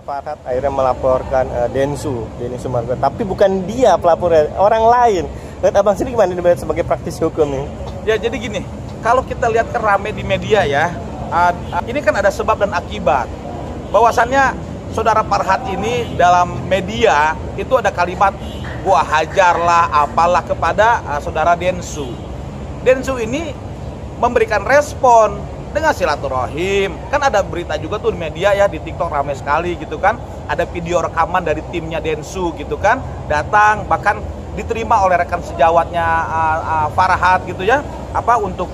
Farhad akhirnya melaporkan Denny Sumargo, tapi bukan dia pelapornya, orang lain. Lihat abang sini gimana sebagai praktisi hukum nih? Ya jadi gini, kalau kita lihat kan rame di media ya, ini kan ada sebab dan akibat. Bahwasannya saudara Farhad ini dalam media itu ada kalimat gua hajarlah apalah kepada saudara Densu. Densu ini memberikan respon dengan silaturahim. Kan ada berita juga tuh di media ya, di TikTok ramai sekali gitu kan. Ada video rekaman dari timnya Densu gitu kan, datang bahkan diterima oleh rekan sejawatnya Farhad gitu ya. Apa untuk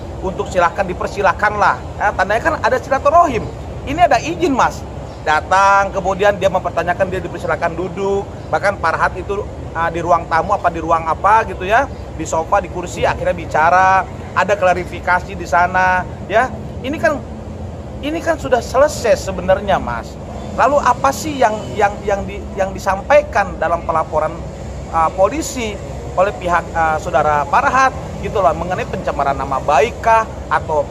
silahkan dipersilahkan lah. Ya, tandanya kan ada silaturahim. Ini ada izin mas. Datang kemudian dia mempertanyakan, dia dipersilahkan duduk. Bahkan Farhad itu di ruang tamu apa di ruang apa gitu ya, di sofa, di kursi, akhirnya bicara. Ada klarifikasi di sana ya. Ini kan sudah selesai sebenarnya mas. Lalu apa sih yang disampaikan dalam pelaporan polisi oleh pihak saudara Farhad gitu loh, mengenai pencemaran nama baik kah atau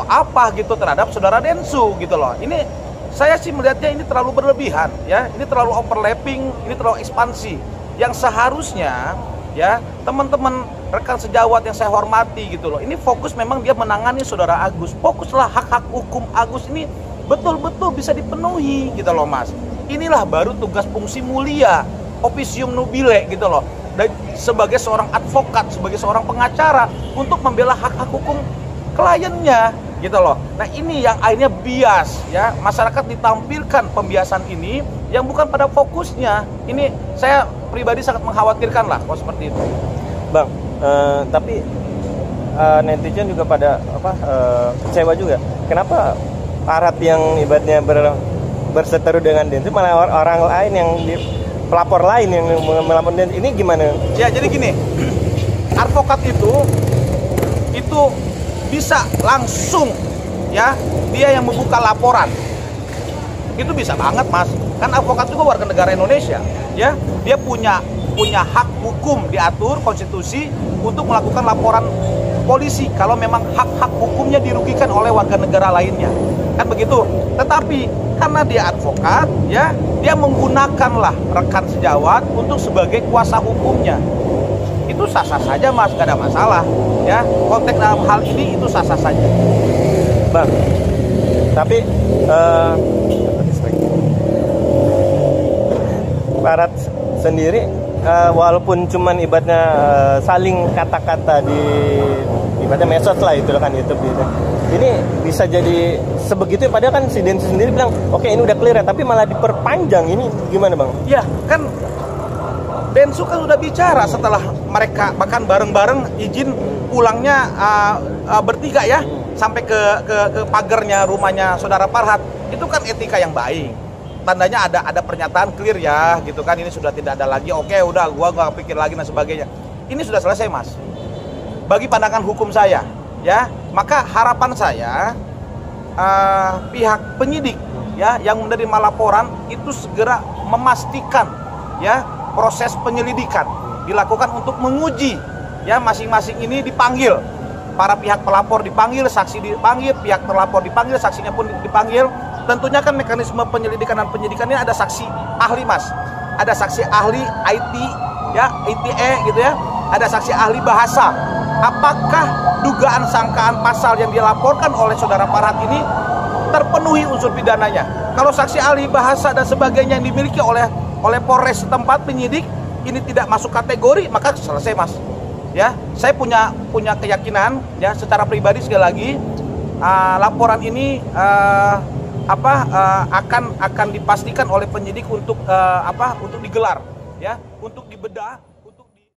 apa gitu terhadap saudara Densu gitu loh. Ini saya sih melihatnya ini terlalu berlebihan ya. Ini terlalu overlapping, ini terlalu ekspansi. Yang seharusnya ya teman-teman rekan sejawat yang saya hormati gitu loh, ini fokus memang dia menangani saudara Agus. Fokuslah hak-hak hukum Agus ini betul-betul bisa dipenuhi gitu loh mas. Inilah baru tugas fungsi mulia, officium nobile gitu loh, dan sebagai seorang advokat, sebagai seorang pengacara untuk membela hak-hak hukum kliennya gitu loh. Nah ini yang akhirnya bias ya, masyarakat ditampilkan pembiasan ini yang bukan pada fokusnya. Ini saya pribadi sangat mengkhawatirkan lah kalau seperti itu bang. Tapi netizen juga pada kecewa juga. Kenapa Farhad yang ibaratnya berseteru dengan Densu, malah orang lain yang pelapor lain yang melapor Densu, ini gimana? Ya jadi gini, advokat itu bisa langsung ya, dia yang membuka laporan. Itu bisa banget mas, kan advokat juga warga negara Indonesia ya, dia punya hak hukum diatur konstitusi untuk melakukan laporan polisi kalau memang hak-hak hukumnya dirugikan oleh warga negara lainnya, kan begitu. Tetapi karena dia advokat ya, dia menggunakanlah rekan sejawat untuk sebagai kuasa hukumnya. Itu sah-sah saja mas, gak ada masalah ya, konteks dalam hal ini itu sah-sah saja bang. Tapi Farhad sendiri walaupun cuman ibaratnya saling kata-kata di ibaratnya medsos lah itu kan, YouTube gitu. Ini bisa jadi sebegitu, padahal kan si Densu sendiri bilang oke, ini udah clear ya, tapi malah diperpanjang. Ini gimana bang? Ya kan Densu kan udah bicara setelah mereka bahkan bareng-bareng izin pulangnya bertiga ya, sampai ke pagarnya rumahnya saudara Farhad. Itu kan etika yang baik. Tandanya ada pernyataan clear ya gitu kan, ini sudah tidak ada lagi, oke udah gua gak pikir lagi dan sebagainya. Ini sudah selesai mas, bagi pandangan hukum saya ya. Maka harapan saya pihak penyidik ya yang menerima laporan itu segera memastikan ya proses penyelidikan dilakukan untuk menguji ya, masing-masing ini dipanggil, para pihak pelapor dipanggil, saksi dipanggil, pihak terlapor dipanggil, saksinya pun dipanggil. Tentunya kan mekanisme penyelidikan dan penyidikan ini ada saksi ahli mas, ada saksi ahli IT ya, ITE gitu ya, ada saksi ahli bahasa. Apakah dugaan sangkaan pasal yang dilaporkan oleh saudara Farhad ini terpenuhi unsur pidananya? Kalau saksi ahli bahasa dan sebagainya yang dimiliki oleh Polres setempat penyidik ini tidak masuk kategori, maka selesai mas ya. Saya punya keyakinan ya secara pribadi, sekali lagi laporan ini akan dipastikan oleh penyidik untuk digelar ya, untuk dibedah.